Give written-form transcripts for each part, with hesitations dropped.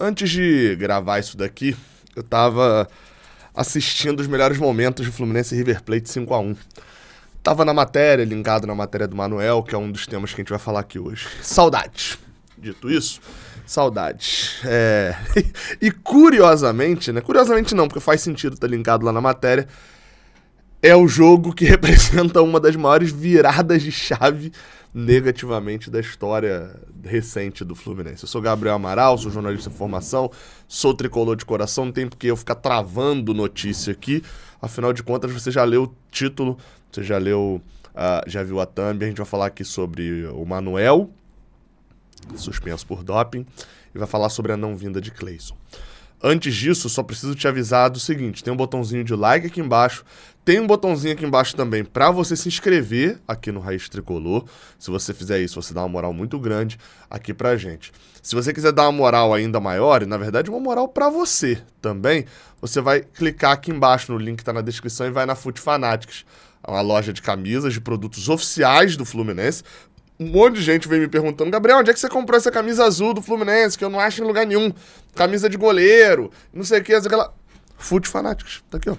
Antes de gravar isso daqui, eu tava assistindo os melhores momentos de Fluminense e River Plate 5-1. Tava na matéria, linkado na matéria do Manuel, que é um dos temas que a gente vai falar aqui hoje. Saudades. Dito isso, saudades. E curiosamente, né? Curiosamente não, porque faz sentido estar linkado lá na matéria. É o jogo que representa uma das maiores viradas de chave negativamente da história recente do Fluminense. Eu sou Gabriel Amaral, sou jornalista de formação, sou tricolor de coração, não tem porque eu ficar travando notícia aqui. Afinal de contas, você já leu o título, você já leu, já viu a thumb. A gente vai falar aqui sobre o Manuel, suspenso por doping, e vai falar sobre a não vinda de Cleison. Antes disso, só preciso te avisar do seguinte, tem um botãozinho de like aqui embaixo, tem um botãozinho aqui embaixo também para você se inscrever aqui no Raiz Tricolor. Se você fizer isso, você dá uma moral muito grande aqui pra gente. Se você quiser dar uma moral ainda maior, e na verdade uma moral para você também, você vai clicar aqui embaixo no link que tá na descrição e vai na Fute Fanatics, uma loja de camisas, de produtos oficiais do Fluminense. Um monte de gente vem me perguntando, Gabriel, onde é que você comprou essa camisa azul do Fluminense, que eu não acho em lugar nenhum? Camisa de goleiro, não sei o que, aquela... Fute Fanatics, tá aqui, ó.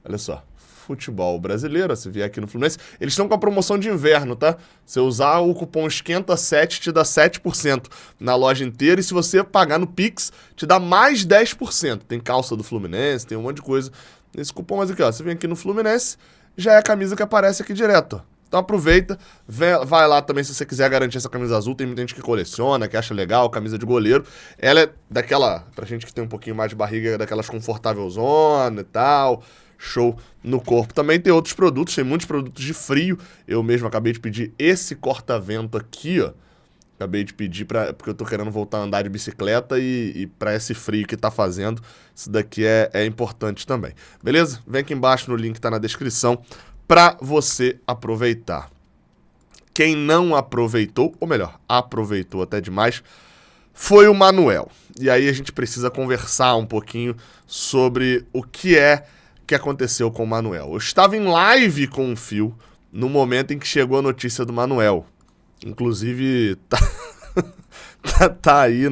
Olha só, futebol brasileiro, se vier aqui no Fluminense, eles estão com a promoção de inverno, tá? Se usar o cupom ESQUENTA7, te dá 7% na loja inteira, e se você pagar no Pix, te dá mais 10%. Tem calça do Fluminense, tem um monte de coisa nesse cupom, mas aqui, ó, você vem aqui no Fluminense, já é a camisa que aparece aqui direto, ó. Então aproveita, vai lá também se você quiser garantir essa camisa azul, tem muita gente que coleciona, que acha legal, camisa de goleiro. Ela é daquela, pra gente que tem um pouquinho mais de barriga, daquelas confortável zona e tal, show no corpo. Também tem outros produtos, tem muitos produtos de frio. Eu mesmo acabei de pedir esse corta-vento aqui, ó. Acabei de pedir porque eu tô querendo voltar a andar de bicicleta e pra esse frio que tá fazendo, isso daqui é importante também. Beleza? Vem aqui embaixo no link que tá na descrição, para você aproveitar. Quem não aproveitou, ou melhor, aproveitou até demais, foi o Manuel. E aí a gente precisa conversar um pouquinho sobre o que aconteceu com o Manuel. Eu estava em live com o Fio no momento em que chegou a notícia do Manuel. Inclusive, tá aí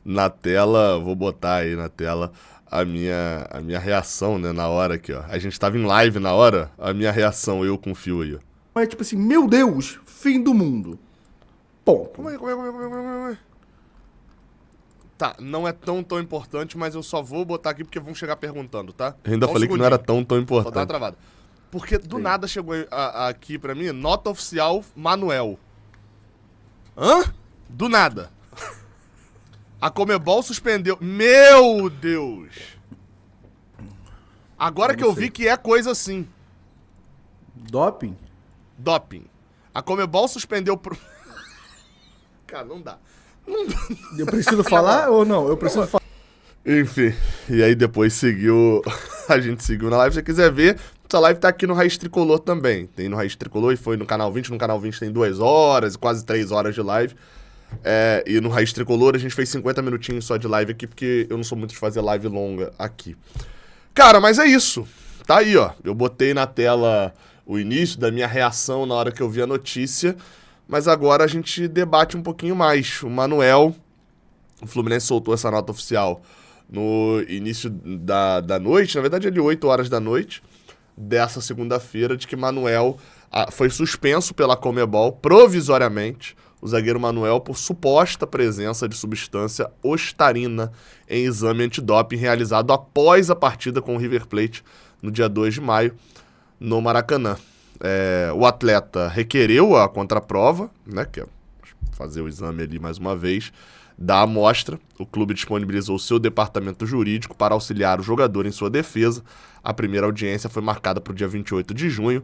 na tela, vou botar aí na tela a minha reação, né, na hora aqui, ó. A gente tava em live na hora, a minha reação, eu com o Fio aí, ó. Mas tipo assim, meu Deus, fim do mundo. Ponto. Como é? Tá, não é tão importante, mas eu só vou botar aqui porque vão chegar perguntando, tá? Eu ainda falei que não era tão importante. Só dá uma travada. Porque do nada chegou aqui pra mim, nota oficial Manuel. Hã? Do nada. A Conmebol suspendeu. Meu Deus! Agora que eu vi que é coisa assim. Doping? Doping. A Conmebol suspendeu... Cara, não dá. Eu preciso falar ou não? Eu preciso falar. Enfim, e aí depois seguiu... A gente seguiu na live. Se você quiser ver, essa live tá aqui no Raiz Tricolor também. Tem no Raiz Tricolor e foi no Canal 20. No Canal 20 tem 2 horas, quase 3 horas de live. E no Raiz Tricolor a gente fez 50 minutinhos só de live aqui, porque eu não sou muito de fazer live longa aqui. Cara, mas é isso. Tá aí, ó. Eu botei na tela o início da minha reação na hora que eu vi a notícia, mas agora a gente debate um pouquinho mais. O Manuel, o Fluminense soltou essa nota oficial no início da noite, na verdade ali 8 horas da noite dessa segunda-feira, de que Manuel foi suspenso pela Conmebol provisoriamente, o zagueiro Manuel, por suposta presença de substância ostarina em exame antidoping realizado após a partida com o River Plate no dia 2 de maio, no Maracanã. O atleta requereu a contraprova, né, que é fazer o exame ali mais uma vez, da amostra. O clube disponibilizou seu departamento jurídico para auxiliar o jogador em sua defesa. A primeira audiência foi marcada para o dia 28 de junho,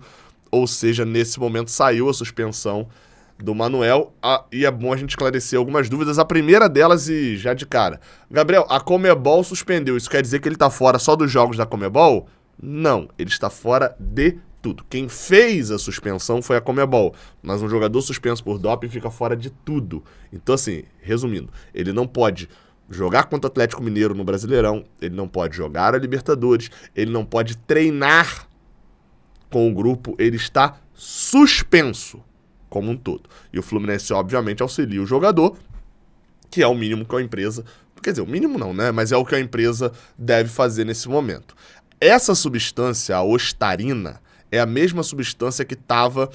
ou seja, nesse momento saiu a suspensão do Manuel, e é bom a gente esclarecer algumas dúvidas. A primeira delas, e já de cara, Gabriel, a Conmebol suspendeu, isso quer dizer que ele tá fora só dos jogos da Conmebol? Não, ele está fora de tudo. Quem fez a suspensão foi a Conmebol, mas um jogador suspenso por doping fica fora de tudo. Então assim, resumindo, ele não pode jogar contra o Atlético Mineiro no Brasileirão, ele não pode jogar a Libertadores, ele não pode treinar com o grupo, ele está suspenso como um todo. E o Fluminense, obviamente, auxilia o jogador, que é o mínimo que a empresa Quer dizer, o mínimo não, né? Mas é o que a empresa deve fazer nesse momento. Essa substância, a ostarina, é a mesma substância que estava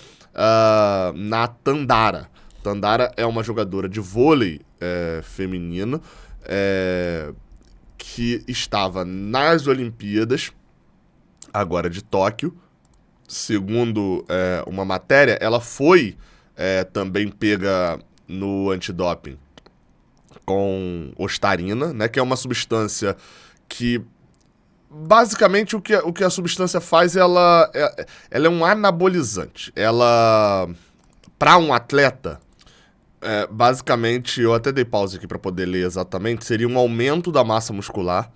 na Tandara. Tandara é uma jogadora de vôlei feminino que estava nas Olimpíadas, agora de Tóquio. Segundo uma matéria, ela foi também pega no antidoping com ostarina, né, que é uma substância que basicamente o que a substância faz, ela é um anabolizante. Ela, para um atleta, basicamente, eu até dei pausa aqui para poder ler exatamente, seria um aumento da massa muscular,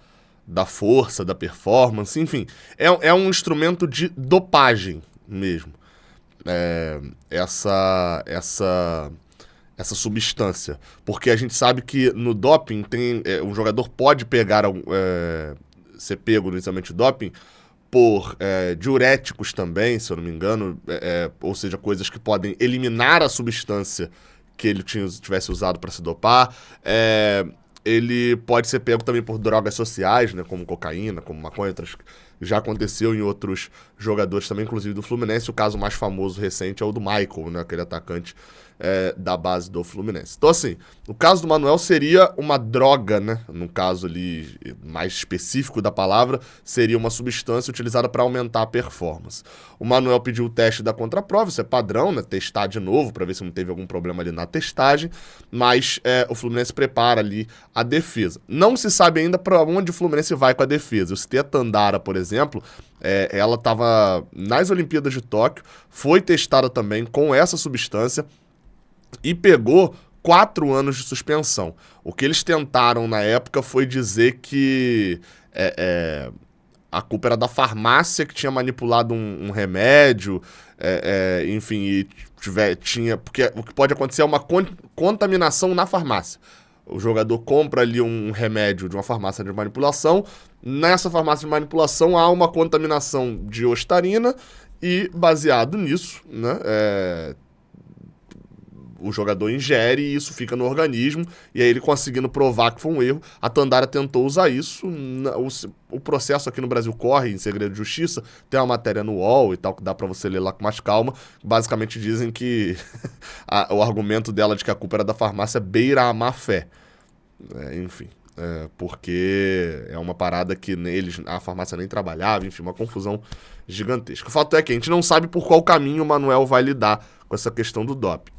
da força, da performance, enfim. É um instrumento de dopagem mesmo. Essa substância. Porque a gente sabe que no doping um jogador pode pegar ser pego no exame de doping por diuréticos também, se eu não me engano, ou seja, coisas que podem eliminar a substância que ele tivesse usado para se dopar. Ele pode ser pego também por drogas sociais, né, como cocaína, como maconha, outras. Já aconteceu em outros jogadores também, inclusive do Fluminense. O caso mais famoso recente é o do Michael, né, aquele atacante da base do Fluminense. Então, assim, o caso do Manuel seria uma droga, né? No caso ali mais específico da palavra, seria uma substância utilizada para aumentar a performance. O Manuel pediu o teste da contraprova, isso é padrão, né? Testar de novo para ver se não teve algum problema ali na testagem, mas o Fluminense prepara ali a defesa. Não se sabe ainda para onde o Fluminense vai com a defesa. Eu citei a Tandara, por exemplo, ela estava nas Olimpíadas de Tóquio, foi testada também com essa substância e pegou 4 anos de suspensão. O que eles tentaram na época foi dizer que a culpa era da farmácia que tinha manipulado um remédio, enfim, e tinha... Porque o que pode acontecer é uma contaminação na farmácia. O jogador compra ali um remédio de uma farmácia de manipulação, nessa farmácia de manipulação há uma contaminação de ostarina e, baseado nisso, né, o jogador ingere e isso fica no organismo, e aí ele conseguindo provar que foi um erro. A Tandara tentou usar isso, o processo aqui no Brasil corre em segredo de justiça, tem uma matéria no UOL e tal, que dá pra você ler lá com mais calma. Basicamente dizem que o argumento dela de que a culpa era da farmácia beira a má fé. Enfim, porque é uma parada que a farmácia nem trabalhava, enfim, uma confusão gigantesca. O fato é que a gente não sabe por qual caminho o Manuel vai lidar com essa questão do doping.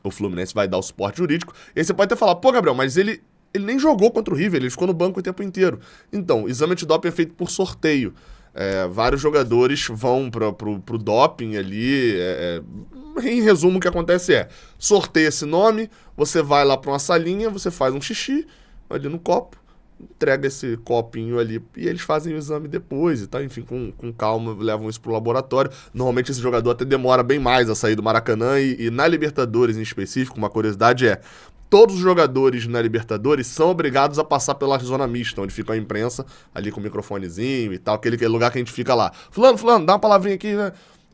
O Fluminense vai dar o suporte jurídico. E aí você pode até falar, pô, Gabriel, mas ele nem jogou contra o River, ele ficou no banco o tempo inteiro. Então, o exame de doping é feito por sorteio. Vários jogadores vão pro doping ali. Em resumo, o que acontece sorteia esse nome, você vai lá pra uma salinha, você faz um xixi ali no copo, entrega esse copinho ali e eles fazem o exame depois e tal, enfim, com calma, levam isso pro laboratório. Normalmente esse jogador até demora bem mais a sair do Maracanã e na Libertadores em específico, uma curiosidade todos os jogadores na Libertadores são obrigados a passar pela zona mista, onde fica a imprensa ali com o microfonezinho e tal, aquele lugar que a gente fica lá. Fulano, dá uma palavrinha aqui, né?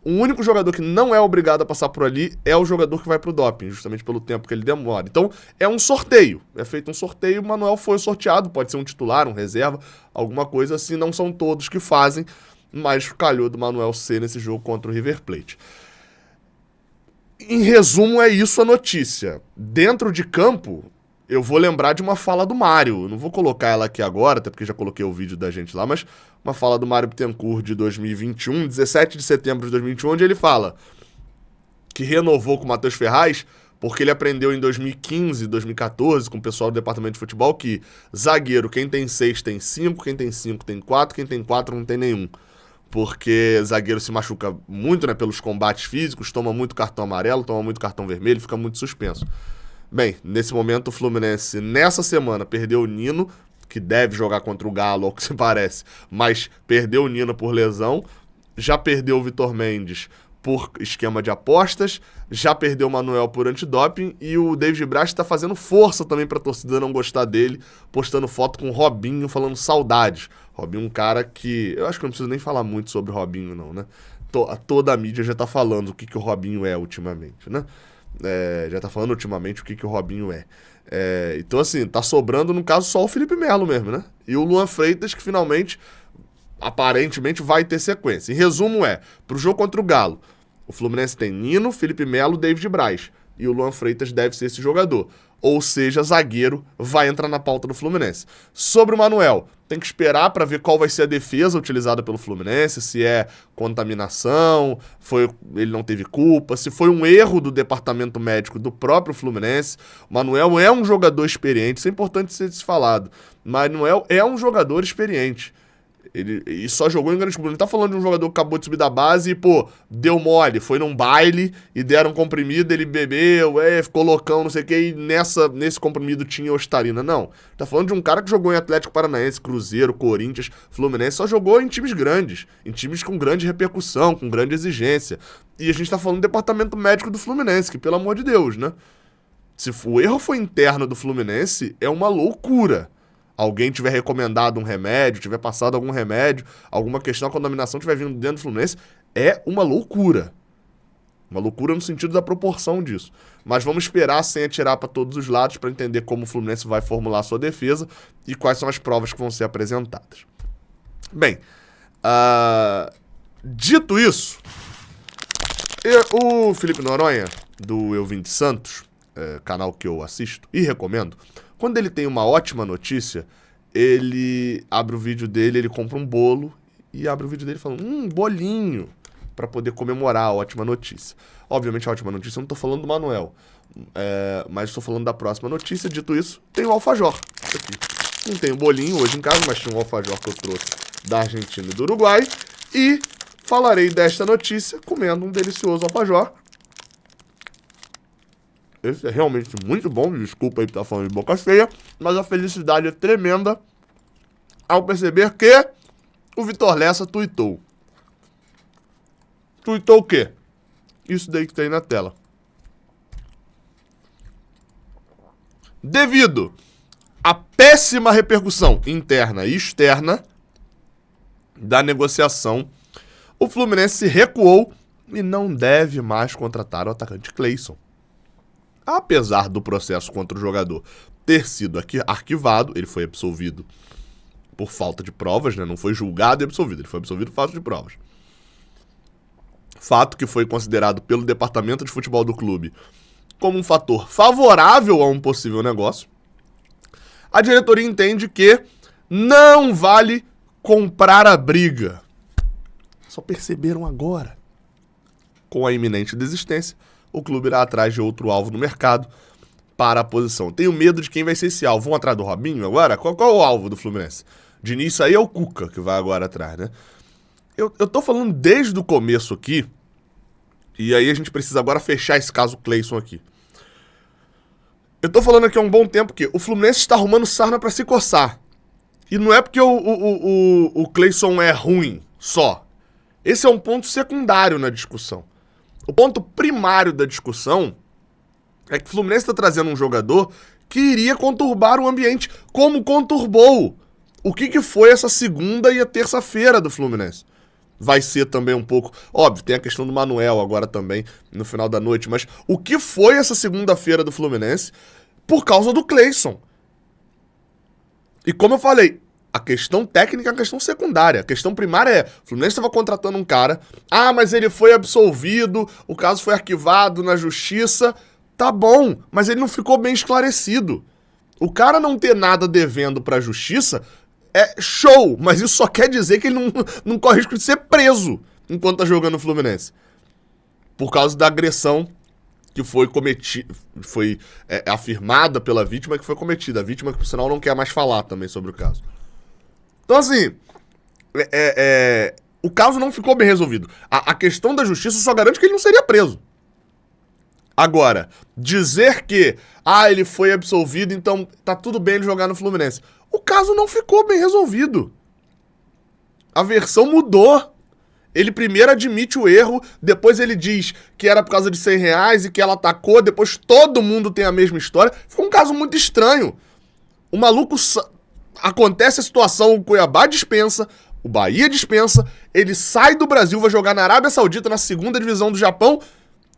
O único jogador que não é obrigado a passar por ali é o jogador que vai pro doping, justamente pelo tempo que ele demora. Então, é um sorteio. É feito um sorteio, o Manuel foi sorteado, pode ser um titular, um reserva, alguma coisa assim. Não são todos que fazem, mas calhou do Manuel ser nesse jogo contra o River Plate. Em resumo, é isso a notícia. Dentro de campo, eu vou lembrar de uma fala do Mário. Não vou colocar ela aqui agora, até porque já coloquei o vídeo da gente lá, mas uma fala do Mário Bittencourt de 2021, 17 de setembro de 2021, onde ele fala que renovou com o Matheus Ferraz porque ele aprendeu em 2015, 2014, com o pessoal do departamento de futebol, que zagueiro, quem tem 6 tem 5, quem tem 5 tem 4, quem tem 4 não tem nenhum. Porque zagueiro se machuca muito, né, pelos combates físicos, toma muito cartão amarelo, toma muito cartão vermelho, fica muito suspenso. Bem, nesse momento o Fluminense, nessa semana, perdeu o Nino, que deve jogar contra o Galo, ao que se parece, mas perdeu o Nino por lesão, já perdeu o Vitor Mendes por esquema de apostas, já perdeu o Manuel por antidoping e o David Braz está fazendo força também para a torcida não gostar dele, postando foto com o Robinho, falando saudades. Robinho um cara que... Eu acho que eu não preciso nem falar muito sobre o Robinho não, né? Toda a mídia já tá falando o que o Robinho é ultimamente, né? Já tá falando ultimamente o que o Robinho é. Então, assim, tá sobrando, no caso, só o Felipe Melo mesmo, né? E o Luan Freitas, que finalmente, aparentemente, vai ter sequência. Em resumo pro jogo contra o Galo, o Fluminense tem Nino, Felipe Melo, David Braz. E o Luan Freitas deve ser esse jogador. Ou seja, zagueiro vai entrar na pauta do Fluminense. Sobre o Manuel, tem que esperar para ver qual vai ser a defesa utilizada pelo Fluminense, se é contaminação, ele não teve culpa, se foi um erro do departamento médico do próprio Fluminense. O Manuel é um jogador experiente, isso é importante ser falado. Manuel é um jogador experiente. Ele só jogou em grandes clubes. Não tá falando de um jogador que acabou de subir da base e, deu mole. Foi num baile e deram um comprimido, ele bebeu, ficou loucão, não sei o que, e nesse comprimido tinha ostarina. Não. Tá falando de um cara que jogou em Atlético Paranaense, Cruzeiro, Corinthians, Fluminense, só jogou em times grandes. Em times com grande repercussão, com grande exigência. E a gente tá falando do departamento médico do Fluminense, que, pelo amor de Deus, né? Se o erro foi interno do Fluminense, é uma loucura. Alguém tiver recomendado um remédio, tiver passado algum remédio, alguma questão, a contaminação tiver vindo dentro do Fluminense, é uma loucura. Uma loucura no sentido da proporção disso. Mas vamos esperar sem atirar para todos os lados para entender como o Fluminense vai formular a sua defesa e quais são as provas que vão ser apresentadas. Bem, dito isso, o Felipe Noronha, do Eu Vim de Santos, canal que eu assisto e recomendo, quando ele tem uma ótima notícia, ele abre o vídeo dele, ele compra um bolo e abre o vídeo dele falando, bolinho, para poder comemorar a ótima notícia. Obviamente a ótima notícia, eu não tô falando do Manuel, mas estou falando da próxima notícia. Dito isso, tem o alfajor. Isso aqui. Não tem o bolinho hoje em casa, mas tinha um alfajor que eu trouxe da Argentina e do Uruguai. E falarei desta notícia comendo um delicioso alfajor. Esse é realmente muito bom, desculpa aí por estar falando de boca cheia, mas a felicidade é tremenda ao perceber que o Vitor Lessa tuitou. Tuitou o quê? Isso daí que tem na tela. Devido à péssima repercussão interna e externa da negociação, o Fluminense se recuou e não deve mais contratar o atacante Cleison. Apesar do processo contra o jogador ter sido arquivado, ele foi absolvido por falta de provas, né? Não foi julgado e absolvido, ele foi absolvido por falta de provas. Fato que foi considerado pelo departamento de futebol do clube como um fator favorável a um possível negócio. A diretoria entende que não vale comprar a briga. Só perceberam agora. Com a iminente desistência, o clube irá atrás de outro alvo no mercado para a posição. Tenho medo de quem vai ser esse alvo. Vão atrás do Robinho agora? Qual é o alvo do Fluminense? De início aí é o Cuca que vai agora atrás, né? Eu tô falando desde o começo aqui, e aí a gente precisa agora fechar esse caso Cleison aqui. Eu tô falando aqui há um bom tempo que o Fluminense está arrumando sarna para se coçar. E não é porque o Cleison é ruim só. Esse é um ponto secundário na discussão. O ponto primário da discussão é que o Fluminense está trazendo um jogador que iria conturbar o ambiente, como conturbou. O que foi essa segunda e a terça-feira do Fluminense? Vai ser também um pouco... Óbvio, tem a questão do Manuel agora também, no final da noite, mas o que foi essa segunda-feira do Fluminense por causa do Cleison? E como eu falei, a questão técnica é a questão secundária. A questão primária é, o Fluminense estava contratando um cara, mas ele foi absolvido, o caso foi arquivado na justiça. Tá bom, mas ele não ficou bem esclarecido. O cara não ter nada devendo pra justiça é show, mas isso só quer dizer que ele não corre risco de ser preso enquanto tá jogando no Fluminense. Por causa da agressão que foi cometida, foi afirmada pela vítima que foi cometida. A vítima que, por sinal, não quer mais falar também sobre o caso. Então, assim, o caso não ficou bem resolvido. A questão da justiça só garante que ele não seria preso. Agora, dizer que, ele foi absolvido, então tá tudo bem ele jogar no Fluminense. O caso não ficou bem resolvido. A versão mudou. Ele primeiro admite o erro, depois ele diz que era por causa de R$100 e que ela atacou, depois todo mundo tem a mesma história. Ficou um caso muito estranho. O maluco... Acontece a situação, o Cuiabá dispensa, o Bahia dispensa, ele sai do Brasil, vai jogar na Arábia Saudita, na segunda divisão do Japão,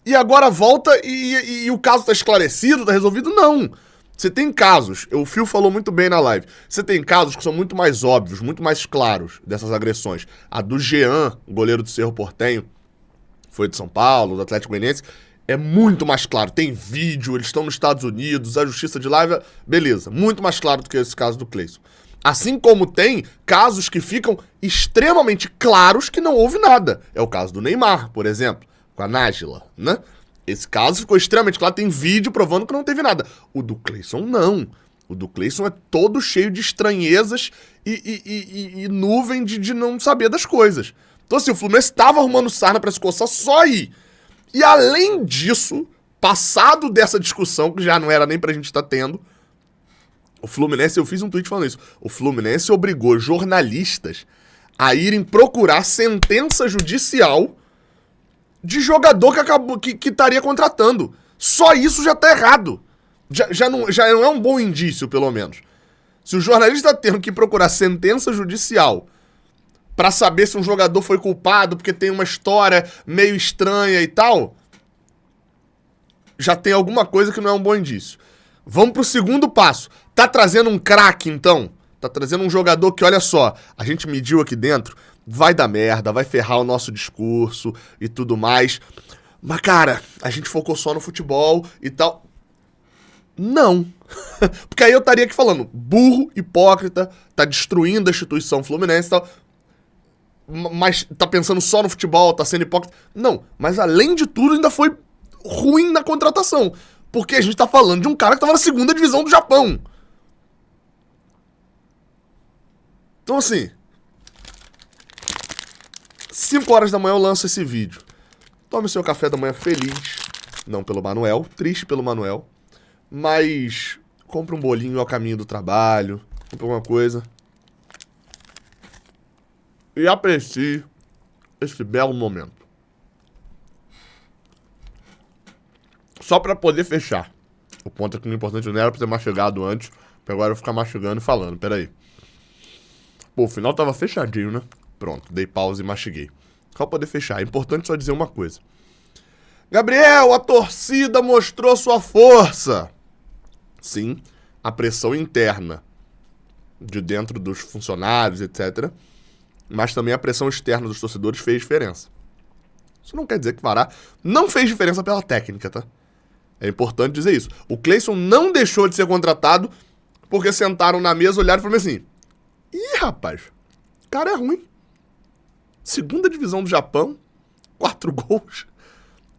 e agora volta e o caso tá esclarecido, tá resolvido? Não. Você tem casos, o Phil falou muito bem na live, você tem casos que são muito mais óbvios, muito mais claros dessas agressões. A do Jean, goleiro do Cerro Porteño, foi de São Paulo, do Atlético Goianiense, é muito mais claro. Tem vídeo, eles estão nos Estados Unidos, a justiça de lá, beleza, muito mais claro do que esse caso do Cleison. Assim como tem casos que ficam extremamente claros que não houve nada. É o caso do Neymar, por exemplo, com a Nájila, né? Esse caso ficou extremamente claro, tem vídeo provando que não teve nada. O do Cleison não. O do Cleison é todo cheio de estranhezas e nuvem de não saber das coisas. Então assim, o Fluminense estava arrumando sarna pra se coçar só aí. E além disso, passado dessa discussão, que já não era nem pra gente estar tendo, o Fluminense, eu fiz um tweet falando isso, o Fluminense obrigou jornalistas a irem procurar sentença judicial de jogador que estaria contratando. Só isso já tá errado. Já não é um bom indício, pelo menos. Se o jornalista tá tendo que procurar sentença judicial pra saber se um jogador foi culpado porque tem uma história meio estranha e tal, já tem alguma coisa que não é um bom indício. Vamos pro segundo passo. Tá trazendo um craque, então? Tá trazendo um jogador que, olha só, a gente mediu aqui dentro, vai dar merda, vai ferrar o nosso discurso e tudo mais. Mas, cara, a gente focou só no futebol e tal. Não. Porque aí eu estaria aqui falando, burro, hipócrita, tá destruindo a instituição Fluminense e tal. Mas tá pensando só no futebol, tá sendo hipócrita. Não, mas além de tudo ainda foi ruim na contratação. Porque a gente tá falando de um cara que tava na segunda divisão do Japão. Então assim, 5 horas da manhã eu lanço esse vídeo. Tome seu café da manhã feliz. Não pelo Manuel, triste pelo Manuel. Mas compre um bolinho ao caminho do trabalho. Compre alguma coisa. E aprecie esse belo momento. Só pra poder fechar. O ponto é que o importante não era pra ter mastigado antes. Pra agora eu ficar mastigando e falando. Peraí. Pô, o final tava fechadinho, né? Pronto, dei pausa e mastiguei. Só pra poder fechar. É importante só dizer uma coisa. Gabriel, a torcida mostrou sua força. Sim, a pressão interna de dentro dos funcionários, etc. Mas também a pressão externa dos torcedores fez diferença. Isso não quer dizer que Pará não fez diferença pela técnica, tá? É importante dizer isso. O Cleison não deixou de ser contratado porque sentaram na mesa, olharam e falaram assim: ih, rapaz, o cara é ruim. Segunda divisão do Japão, 4 gols.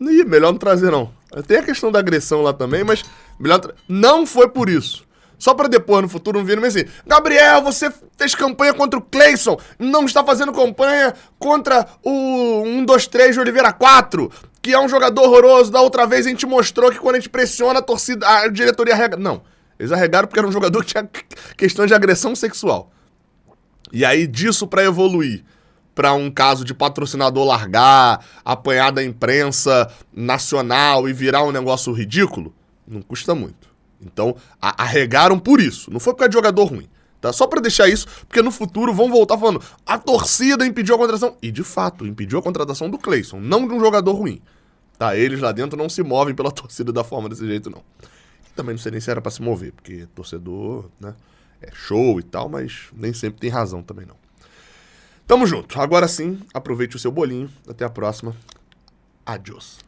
Ih, melhor não trazer não. Tem a questão da agressão lá também, mas melhor não foi por isso. Só pra depois, no futuro, não virem assim: Gabriel, você fez campanha contra o Cleison, não está fazendo campanha contra o 1-2-3 de Oliveira 4, que é um jogador horroroso. Da outra vez a gente mostrou que quando a gente pressiona a torcida, a diretoria arrega. Não, eles arregaram porque era um jogador que tinha questão de agressão sexual. E aí disso pra evoluir pra um caso de patrocinador largar, apanhar da imprensa nacional e virar um negócio ridículo, não custa muito. Então, arregaram por isso. Não foi por causa de jogador ruim. Tá? Só pra deixar isso, porque no futuro vão voltar falando: a torcida impediu a contratação. E, de fato, impediu a contratação do Cleison, não de um jogador ruim. Tá? Eles lá dentro não se movem pela torcida da forma desse jeito, não. E também não sei nem se era pra se mover, porque torcedor, né, é show e tal, mas nem sempre tem razão também, não. Tamo junto. Agora sim, aproveite o seu bolinho. Até a próxima. Adiós.